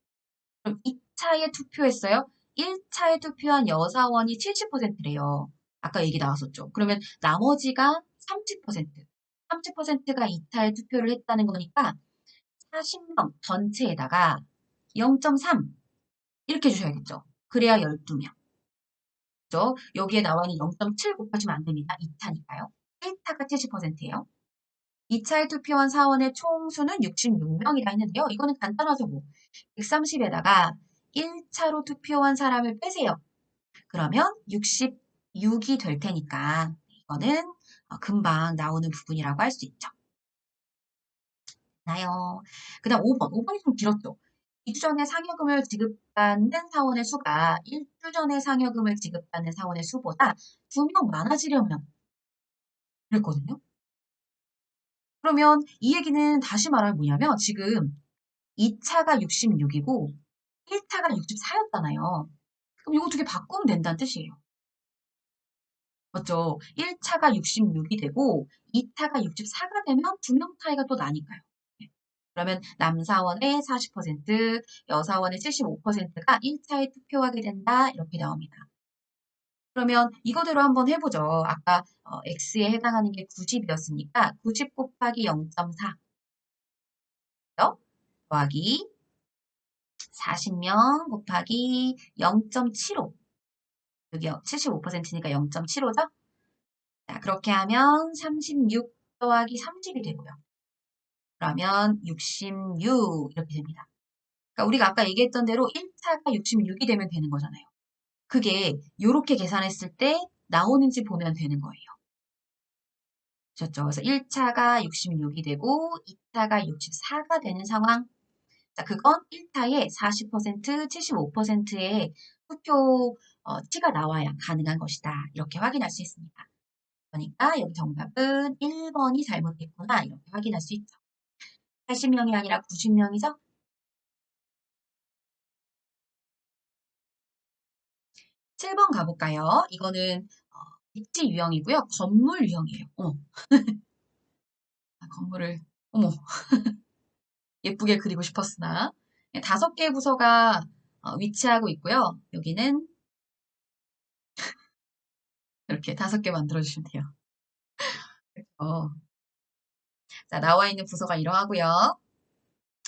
그럼 2차에 투표했어요. 1차에 투표한 여사원이 70%래요. 아까 얘기 나왔었죠. 그러면 나머지가 30%. 30%가 2차에 투표를 했다는 거니까 40명 전체에다가 0.3 이렇게 주셔야겠죠. 그래야 12명. 그죠? 여기에 나와 있는 0.7 곱하시면 안 됩니다. 2차니까요. 1차가 70%예요. 2차에 투표한 사원의 총수는 66명이라 했는데요. 이거는 간단하죠. 뭐. 130에다가 1차로 투표한 사람을 빼세요. 그러면 66이 될 테니까 이거는 금방 나오는 부분이라고 할 수 있죠. 나요. 그 다음 5번. 5번이 좀 길었죠. 2주 전에 상여금을 지급받는 사원의 수가 1주 전에 상여금을 지급받는 사원의 수보다 2명 많아지려면 그랬거든요. 그러면 이 얘기는 다시 말하면 뭐냐면 지금 2차가 66이고 1차가 64였잖아요. 그럼 이거 두 개 바꾸면 된다는 뜻이에요. 맞죠? 1차가 66이 되고 2차가 64가 되면 2명 차이가 또 나니까요. 네. 그러면 남사원의 40%, 여사원의 75%가 1차에 투표하게 된다. 이렇게 나옵니다. 그러면 이거대로 한번 해보죠. 아까 X에 해당하는 게 90이었으니까 90 곱하기 0.4 더하기 40명 곱하기 0.75 여기 75%니까 0.75죠? 자, 그렇게 하면 36 더하기 30이 되고요. 그러면 66 이렇게 됩니다. 그러니까 우리가 아까 얘기했던 대로 1차가 66이 되면 되는 거잖아요. 그게 이렇게 계산했을 때 나오는지 보면 되는 거예요. 그렇죠? 그래서 1차가 66이 되고 2차가 64가 되는 상황. 자, 그건 1차에 40%, 75%의 투표 치가 나와야 가능한 것이다. 이렇게 확인할 수 있습니다. 그러니까 여기 정답은 1번이 잘못됐구나. 이렇게 확인할 수 있죠. 80명이 아니라 90명이죠? 7번 가볼까요? 이거는 입지 유형이고요. 건물 유형이에요. 건물을 어머 예쁘게 그리고 싶었으나 5개의 부서가 위치하고 있고요. 여기는 이렇게 5개 만들어주시면 돼요. 어, 자, 나와 있는 부서가 이러하고요.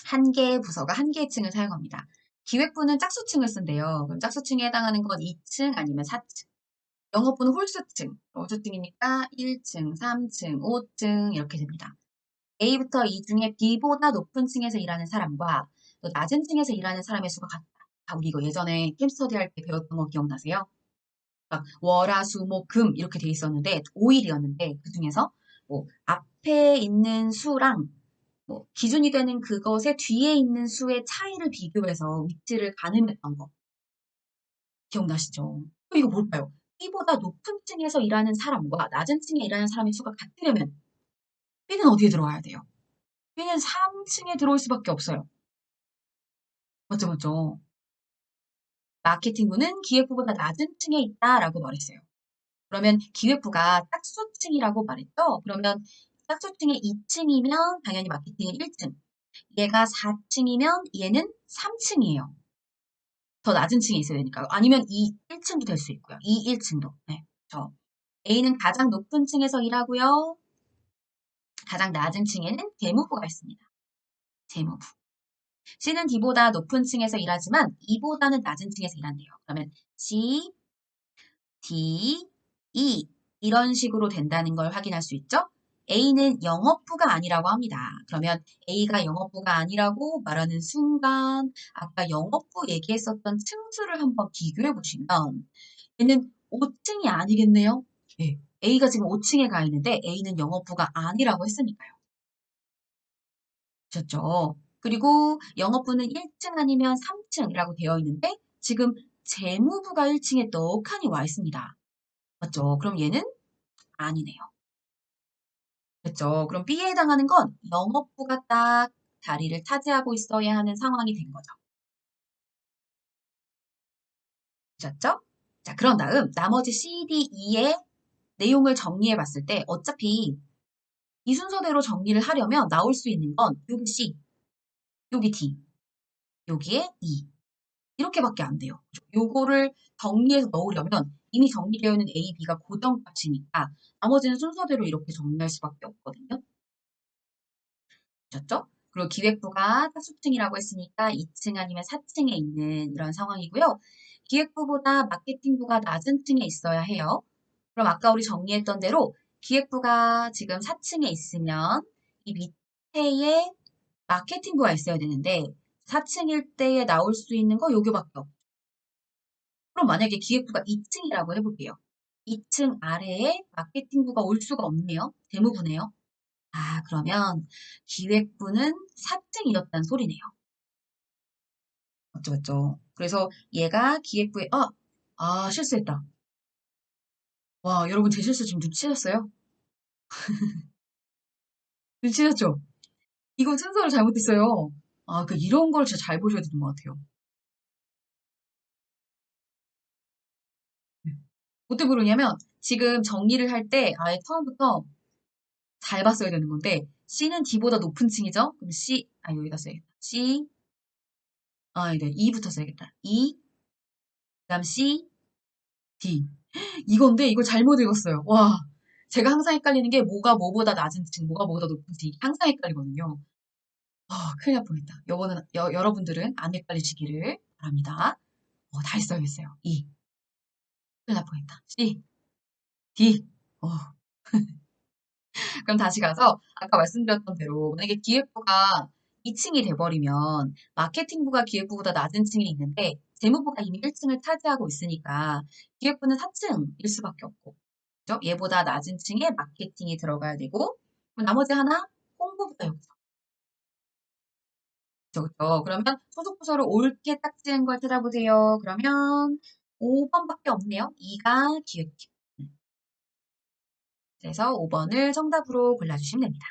한 개의 부서가 한 개의 층을 사용합니다. 기획부는 짝수층을 쓴대요. 그럼 짝수층에 해당하는 건 2층 아니면 4층. 영업부는 홀수층. 홀수층이니까 1층, 3층, 5층 이렇게 됩니다. A부터 E 중에 B보다 높은 층에서 일하는 사람과 또 낮은 층에서 일하는 사람의 수가 같다. 우리 이거 예전에 캠스터디 할 때 배웠던 거 기억나세요? 막 월화수 목 금 이렇게 돼 있었는데 5일이었는데 그중에서 뭐 앞에 있는 수랑 뭐 기준이 되는 그것의 뒤에 있는 수의 차이를 비교해서 위치를 가늠했던 거 기억나시죠? 이거 뭘까요? B보다 높은 층에서 일하는 사람과 낮은 층에 일하는 사람의 수가 같으려면 B는 어디에 들어와야 돼요? B는 3층에 들어올 수밖에 없어요. 맞죠, 맞죠? 마케팅부는 기획부보다 낮은 층에 있다라고 말했어요. 그러면 기획부가 짝수층이라고 말했죠? 그러면 짝수층의 2층이면 당연히 마케팅의 1층. 얘가 4층이면 얘는 3층이에요. 더 낮은 층에 있어야 되니까. 아니면 1층도 될 수 있고요. 1층도. 네. 저 A는 가장 높은 층에서 일하고요. 가장 낮은 층에는 재무부가 있습니다. 재무부. C는 D보다 높은 층에서 일하지만 E보다는 낮은 층에서 일한대요. 그러면 C, D, E 이런 식으로 된다는 걸 확인할 수 있죠? A는 영업부가 아니라고 합니다. 그러면 A가 영업부가 아니라고 말하는 순간 아까 영업부 얘기했었던 층수를 한번 비교해 보시면 얘는 5층이 아니겠네요? 네. A가 지금 5층에 가 있는데 A는 영업부가 아니라고 했으니까요. 그렇죠? 그리고 영업부는 1층 아니면 3층이라고 되어 있는데 지금 재무부가 1층에 떡하니 와 있습니다. 맞죠? 그럼 얘는 아니네요. 그렇죠? 그럼 B에 해당하는 건 영업부가 딱 자리를 차지하고 있어야 하는 상황이 된 거죠. 그렇죠? 자, 그런 다음 나머지 C, D, E의 내용을 정리해 봤을 때 어차피 이 순서대로 정리를 하려면 나올 수 있는 건 여기 C, 여기 D, 여기에 E 이렇게밖에 안 돼요. 요거를 정리해서 넣으려면 이미 정리되어 있는 A, B가 고정값이니까 나머지는 순서대로 이렇게 정리할 수밖에 없거든요. 그렇죠? 그리고 기획부가 다수층이라고 했으니까 2층 아니면 4층에 있는 이런 상황이고요. 기획부보다 마케팅부가 낮은 층에 있어야 해요. 그럼 아까 우리 정리했던 대로 기획부가 지금 4층에 있으면 이 밑에에 마케팅부가 있어야 되는데 4층일 때에 나올 수 있는 거 요거밖에 없죠. 그럼 만약에 기획부가 2층이라고 해볼게요. 2층 아래에 마케팅부가 올 수가 없네요. 재무부네요. 아, 그러면 기획부는 4층이었다는 소리네요. 맞죠, 맞죠. 그래서 얘가 기획부에, 실수했다. 와, 여러분 제 실수 지금 눈치채셨어요? 눈치채셨죠? 이거 순서를 잘못했어요. 아, 그 이런 걸 진짜 잘 보셔야 되는 것 같아요. 네. 어떻게 그러냐면 지금 정리를 할 때 아예 처음부터 잘 봤어야 되는 건데 C는 D보다 높은 층이죠? 그럼 C, 여기다 써야겠다. C, 네, E부터 써야겠다. E, 그다음 C, D. 이건데 이걸 잘못 읽었어요. 와, 제가 항상 헷갈리는 게 뭐가 뭐보다 낮은 층, 뭐가 뭐보다 높은 층 항상 헷갈리거든요. 큰일 날 뻔했다. 요거는 여러분들은 안 헷갈리시기를 바랍니다. 다 했어야겠어요. E. 큰일 날 뻔했다. C, D. 어, 그럼 다시 가서 아까 말씀드렸던 대로 만약에 기획부가 2층이 돼버리면 마케팅부가 기획부보다 낮은 층에 있는데 재무부가 이미 1층을 차지하고 있으니까 기획부는 4층일 수밖에 없고 그죠? 얘보다 낮은 층에 마케팅이 들어가야 되고 그럼 나머지 하나 홍보부가 여기서 그죠? 그러면 소속 부서를 옳게 딱 지은 걸 찾아보세요. 그러면 5번밖에 없네요. 2가 기획팀. 그래서 5번을 정답으로 골라주시면 됩니다.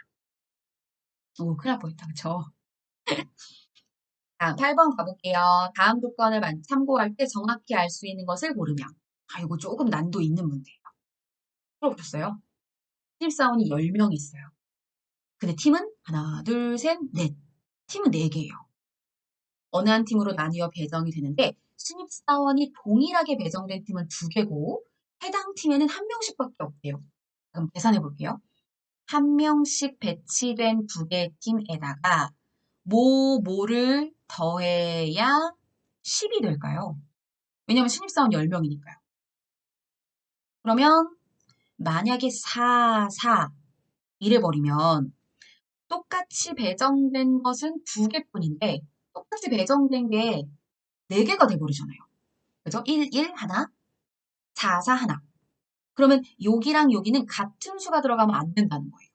오, 큰일 날 뻔했다. 그쵸? 다음 8번 가볼게요. 다음 조건을 참고할 때 정확히 알 수 있는 것을 고르면. 이거 조금 난도 있는 문제예요. 들어보셨어요? 신입사원이 10명 있어요. 근데 팀은 하나, 둘, 셋, 넷. 팀은 4개예요. 어느 한 팀으로 나뉘어 배정이 되는데 신입사원이 동일하게 배정된 팀은 2개고 해당 팀에는 1명씩밖에 없대요. 그럼 계산해 볼게요. 1명씩 배치된 2개의 팀에다가 뭐를 더해야 10이 될까요? 왜냐면 신입사원 10명이니까요. 그러면 만약에 4 이래버리면 똑같이 배정된 것은 2개뿐인데 똑같이 배정된 게 4개가 돼버리잖아요. 그죠? 1 하나, 4 하나. 그러면 여기랑 여기는 같은 수가 들어가면 안 된다는 거예요.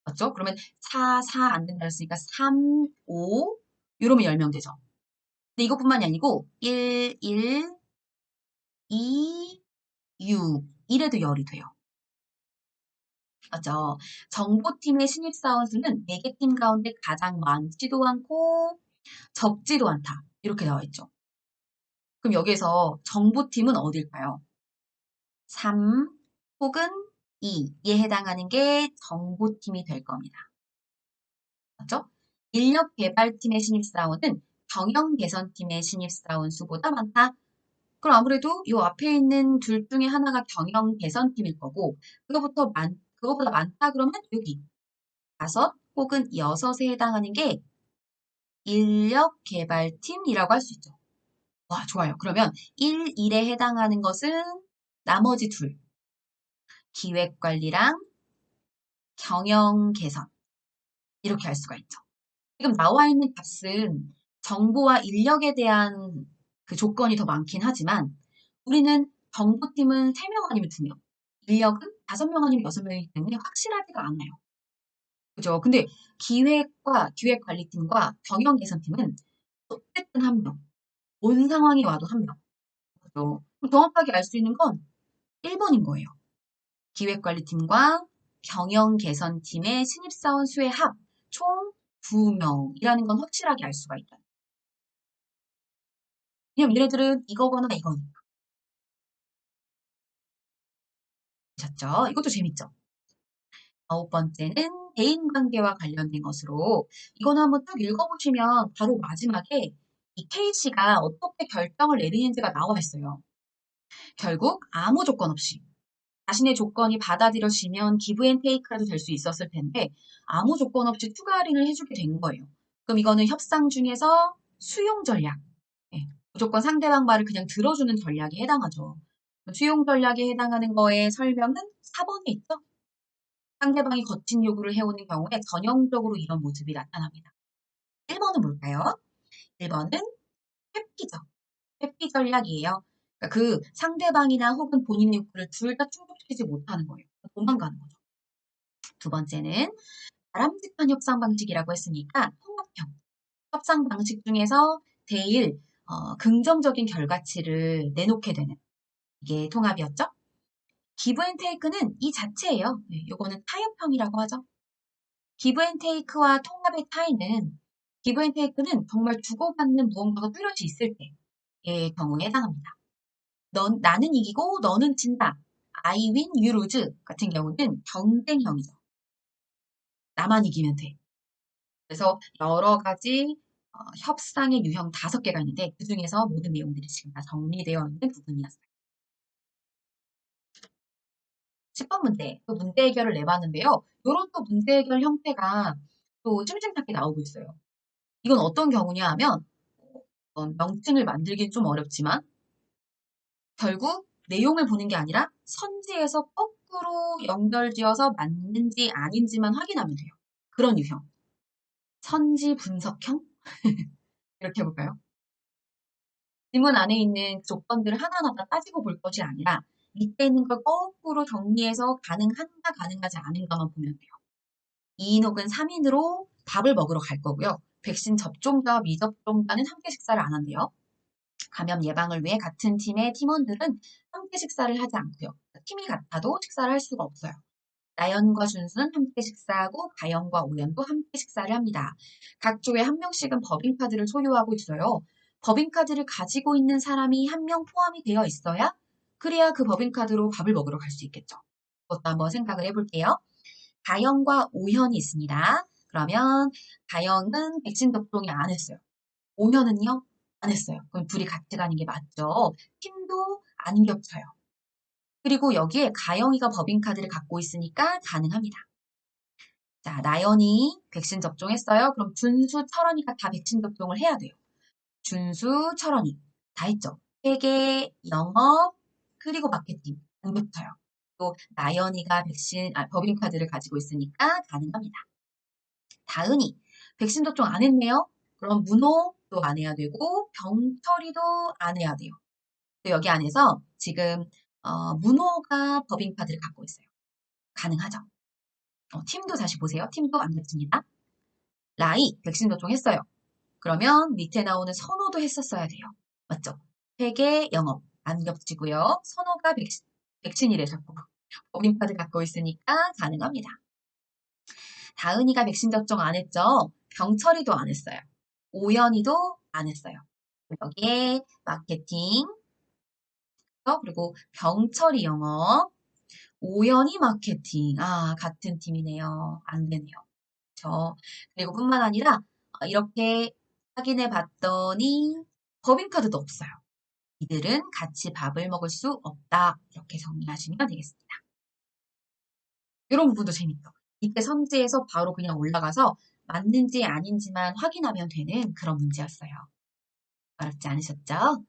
맞죠? 그러면 4 안 된다 했으니까 3, 5 이러면 10명 되죠. 근데 이것뿐만이 아니고 1, 2, 6 이래도 열이 돼요. 맞죠? 정보팀의 신입사원 수는 4개 팀 가운데 가장 많지도 않고 적지도 않다. 이렇게 나와 있죠. 그럼 여기에서 정보팀은 어딜까요? 3 혹은 2에 해당하는 게 정보팀이 될 겁니다. 맞죠? 인력개발팀의 신입사원은 경영개선팀의 신입사원 수보다 많다. 그럼 아무래도 이 앞에 있는 둘 중에 하나가 경영개선팀일 거고 그거보다 많다 그러면 여기 5 혹은 6에 해당하는 게 인력개발팀이라고 할 수 있죠. 와, 좋아요. 그러면 1에 해당하는 것은 나머지 둘, 기획관리랑 경영개선 이렇게 할 수가 있죠. 지금 나와 있는 값은 정보와 인력에 대한 그 조건이 더 많긴 하지만 우리는 정보팀은 3명 아니면 2명, 인력은 5명 아니면 6명이기 때문에 확실하지가 않아요. 그죠? 근데 기획관리팀과 경영개선팀은 어쨌든 1명, 온 상황이 와도 1명. 그죠? 그럼 정확하게 알 수 있는 건 1번인 거예요. 기획관리팀과 경영개선팀의 신입사원 수의 합, 총 2명이라는 건 확실하게 알 수가 있다. 왜냐면 얘네들은 이거거나 이거니까. 보셨죠? 이것도 재밌죠? 9번째는 대인관계와 관련된 것으로 이거는 한번 쭉 읽어보시면 바로 마지막에 이 K씨가 어떻게 결정을 내리는지가 나와 있어요. 결국 아무 조건 없이 자신의 조건이 받아들여지면 기브앤테이크라도 될 수 있었을 텐데 아무 조건 없이 추가 할인을 해주게 된 거예요. 그럼 이거는 협상 중에서 수용 전략. 예, 무조건 상대방 말을 그냥 들어주는 전략에 해당하죠. 수용 전략에 해당하는 거의 설명은 4번에 있죠. 상대방이 거친 요구를 해오는 경우에 전형적으로 이런 모습이 나타납니다. 1번은 뭘까요? 1번은 회피죠. 회피 전략이에요. 그러니까 그 상대방이나 혹은 본인의 욕구를 둘 다 충족시키지 못하는 거예요. 도망가는 거죠. 두 번째는 바람직한 협상 방식이라고 했으니까 통합형. 협상 방식 중에서 제일 긍정적인 결과치를 내놓게 되는 이게 통합이었죠. 기브앤테이크는 이 자체예요. 네, 요거는 타협형이라고 하죠. 기브앤테이크와 통합의 차이는 기브앤테이크는 정말 주고받는 무언가가 뚜렷이 있을 때의 경우에 해당합니다. 나는 이기고 너는 진다. I win, you lose 같은 경우는 경쟁형이죠. 나만 이기면 돼. 그래서 여러 가지 협상의 유형 5개가 있는데 그 중에서 모든 내용들이 지금 다 정리되어 있는 부분이었어요. 10번 문제, 또 문제 해결을 내봤는데요. 이런 또 문제 해결 형태가 또 찜찜하게 나오고 있어요. 이건 어떤 경우냐 하면 명칭을 만들긴 좀 어렵지만 결국 내용을 보는 게 아니라 선지에서 거꾸로 연결지어서 맞는지 아닌지만 확인하면 돼요. 그런 유형. 선지 분석형? 이렇게 해볼까요? 질문 안에 있는 조건들을 하나하나 따지고 볼 것이 아니라 밑에 있는 걸 거꾸로 정리해서 가능한가 가능하지 않은가만 보면 돼요. 2인 혹은 3인으로 밥을 먹으러 갈 거고요. 백신 접종자와 미접종자는 함께 식사를 안 한대요. 감염 예방을 위해 같은 팀의 팀원들은 함께 식사를 하지 않고요. 팀이 같아도 식사를 할 수가 없어요. 나연과 준수는 함께 식사하고 가영과 오연도 함께 식사를 합니다. 각 조에 한 명씩은 법인카드를 소유하고 있어요. 법인카드를 가지고 있는 사람이 한 명 포함이 되어 있어야 그래야 그 법인카드로 밥을 먹으러 갈 수 있겠죠. 그것도 한번 생각을 해볼게요. 가영과 오현이 있습니다. 그러면 가영은 백신 접종이 안 했어요. 오현은요? 안 했어요. 그럼 둘이 같이 가는 게 맞죠. 팀도 안 겹쳐요. 그리고 여기에 가영이가 법인카드를 갖고 있으니까 가능합니다. 자, 나연이 백신 접종했어요. 그럼 준수, 철원이가 다 백신 접종을 해야 돼요. 준수, 철원이 다 했죠. 회계, 영업, 그리고 마케팅 안 겹쳐요. 또 나연이가 법인카드를 가지고 있으니까 가능합니다. 다은이 백신 접종 안 했네요. 그럼 문호도 안 해야 되고 병철이도 안 해야 돼요. 또 여기 안에서 지금 문호가 법인카드를 갖고 있어요. 가능하죠. 팀도 다시 보세요. 팀도 안 겹칩니다. 라이 백신 접종했어요. 그러면 밑에 나오는 선호도 했었어야 돼요. 맞죠? 회계 영업 안 겹치고요. 선호가 백신이래 자꾸. 법인카드 갖고 있으니까 가능합니다. 다은이가 백신 접종 안 했죠? 병철이도 안 했어요. 오연이도 안 했어요. 여기에 마케팅, 그리고 병철이 영업, 오연이 마케팅. 아, 같은 팀이네요. 안 되네요. 그렇죠. 그리고 뿐만 아니라 이렇게 확인해 봤더니 법인카드도 없어요. 이들은 같이 밥을 먹을 수 없다. 이렇게 정리하시면 되겠습니다. 이런 부분도 재밌죠. 이때 선지에서 바로 그냥 올라가서 맞는지 아닌지만 확인하면 되는 그런 문제였어요. 어렵지 않으셨죠?